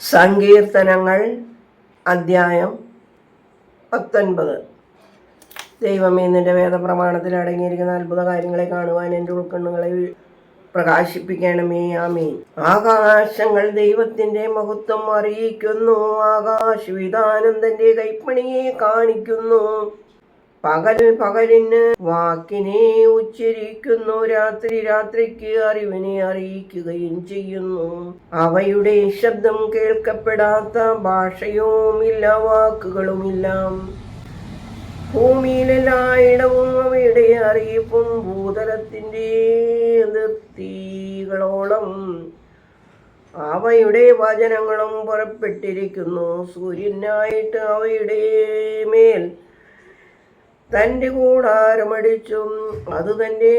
സങ്കീർത്തനങ്ങൾ അദ്ധ്യായം 19. ദൈവമേ, നിന്റെ വേദപ്രമാണത്തിൽ അടങ്ങിയിരിക്കുന്ന അത്ഭുത കാര്യങ്ങളെ കാണുവാൻ എൻ്റെ ഉൾക്കണ്ണുകളെ പ്രകാശിപ്പിക്കണമേ. ആമേൻ. ആകാശങ്ങൾ ദൈവത്തിൻ്റെ മഹത്വം അറിയിക്കുന്നു, ആകാശവിധാനം തൻ്റെ കൈപ്പണിയെ കാണിക്കുന്നു. പകൽ പകലിന് വാക്കിനെ ഉച്ചരിക്കുന്നു, രാത്രി രാത്രിക്ക് അറിവിനെ അറിയിക്കുകയും ചെയ്യുന്നു. അവയുടെ ശബ്ദം കേൾക്കപ്പെടാത്ത ഭാഷയുമില്ല, വാക്കുകളുമില്ല. ഭൂമിയിലെല്ലായിടവും അവയുടെ അറിയിപ്പും ഭൂതലത്തിൻ്റെ അതിർത്തികളോളം അവയുടെ വചനങ്ങളും പുറപ്പെട്ടിരിക്കുന്നു. സൂര്യനായിട്ട് അവയുടെ മേൽ തൻ്റെ കൂടാരമടിച്ചു. അത് തൻ്റെ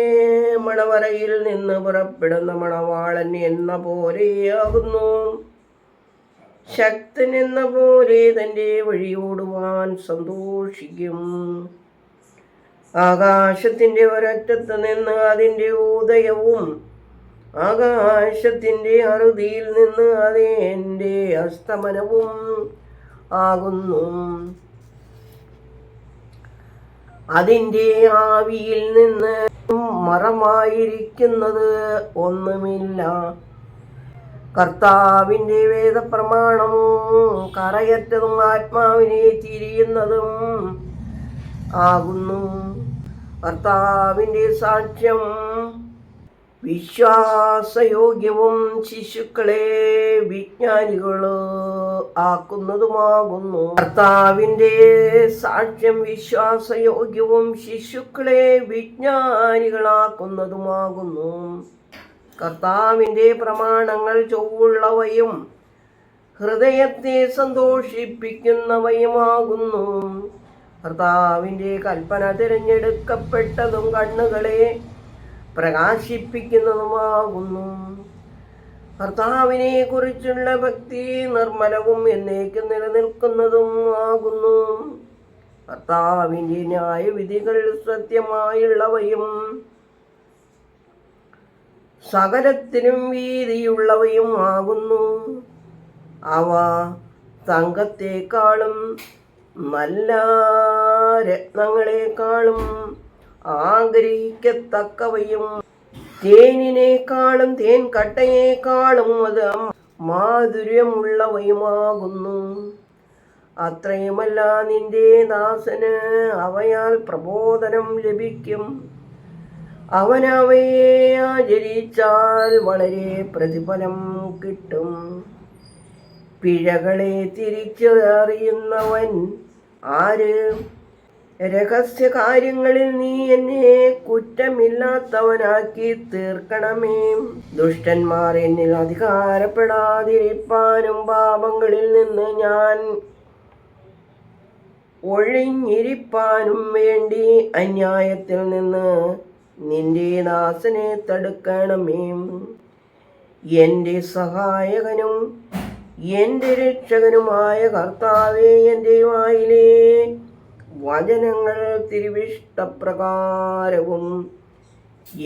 മണവറയിൽ നിന്ന് പുറപ്പെടുന്ന മണവാളൻ എന്ന പോലെയാകുന്നു. ശക്തൻ എന്ന പോലെ തൻ്റെ വഴിയോടുവാൻ സന്തോഷിക്കും. ആകാശത്തിൻ്റെ ഒരറ്റത്ത് നിന്ന് അതിൻ്റെ ഉദയവും ആകാശത്തിൻ്റെ അറുതിയിൽ നിന്ന് അതിൻ്റെ അസ്തമനവും ആകുന്നു. അതിൻ്റെ ആവിയിൽ നിന്ന് മറമായിരിക്കുന്നത് ഒന്നുമില്ല. കർത്താവിൻ്റെ വേദപ്രമാണം കറയറ്റതും ആത്മാവിനെ തിരിയുന്നതും ആകുന്നു. കർത്താവിൻ്റെ സാക്ഷ്യം വിശ്വാസയോഗ്യവും ശിശുക്കളെ വിജ്ഞാനികൾ ആക്കുന്നതുമാകുന്നു. കർത്താവിൻ്റെ സാക്ഷ്യം വിശ്വാസയോഗ്യവും ശിശുക്കളെ വിജ്ഞാനികളാക്കുന്നതുമാകുന്നു. കർത്താവിൻ്റെ പ്രമാണങ്ങൾ ചൊവ്വുള്ളവയും ഹൃദയത്തെ സന്തോഷിപ്പിക്കുന്നവയുമാകുന്നു. കർത്താവിൻ്റെ കൽപ്പന തിരഞ്ഞെടുക്കപ്പെട്ടതും കണ്ണുകളെ പ്രകാശിപ്പിക്കുന്നതുമാകുന്നു. കർത്താവിനെ കുറിച്ചുള്ള ഭക്തി നിർമ്മലവും എന്നേക്കും നിലനിൽക്കുന്നതും ആകുന്നു. കർത്താവിൻ്റെ ന്യായവിധികൾ സത്യമായുള്ളവയും സകലത്തിനും വീതിയുള്ളവയും ആകുന്നു. അവ തങ്കത്തെക്കാളും നല്ല രത്നങ്ങളെക്കാളും ആഗ്രഹിക്കത്തക്കവയും തേനിനേക്കാളും തേൻ കട്ടയേക്കാളും അത് മാധുര്യമുള്ളവയുമാകുന്നു. അത്രയുമല്ല, നിന്റെ ദാസന് അവയാൽ പ്രബോധനം ലഭിക്കും. അവൻ അവയെ ആചരിച്ചാൽ വളരെ പ്രതിഫലം കിട്ടും. പിഴകളെ തിരിച്ചറിയുന്നവൻ ആര്? രഹസ്യ കാര്യങ്ങളിൽ നീ എന്നെ കുറ്റമില്ലാത്തവനാക്കി തീർക്കണമേ. ദുഷ്ടന്മാർ എന്നിൽ അധികാരപ്പെടാതിരിപ്പാനും പാപങ്ങളിൽ നിന്ന് ഞാൻ ഒഴിഞ്ഞിരിപ്പാനും വേണ്ടി അന്യായത്തിൽ നിന്ന് നിന്റെ ദാസനെ തടുക്കണമേ. എൻ്റെ സഹായകനും എൻ്റെ രക്ഷകനുമായ കർത്താവേ, എൻ്റെ വായിലെ വചനങ്ങൾ തിരുവിഷ്ടപ്രകാരവും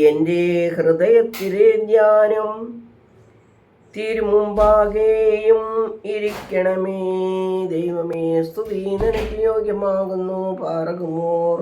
എൻ്റെ ഹൃദയത്തിലെ ധ്യാനം തിരുമുമ്പാകെയും ഇരിക്കണമേ. ദൈവമേ, സ്തുതി നിനക്ക് യോഗ്യമാകുന്നു. പാറകുമോർ.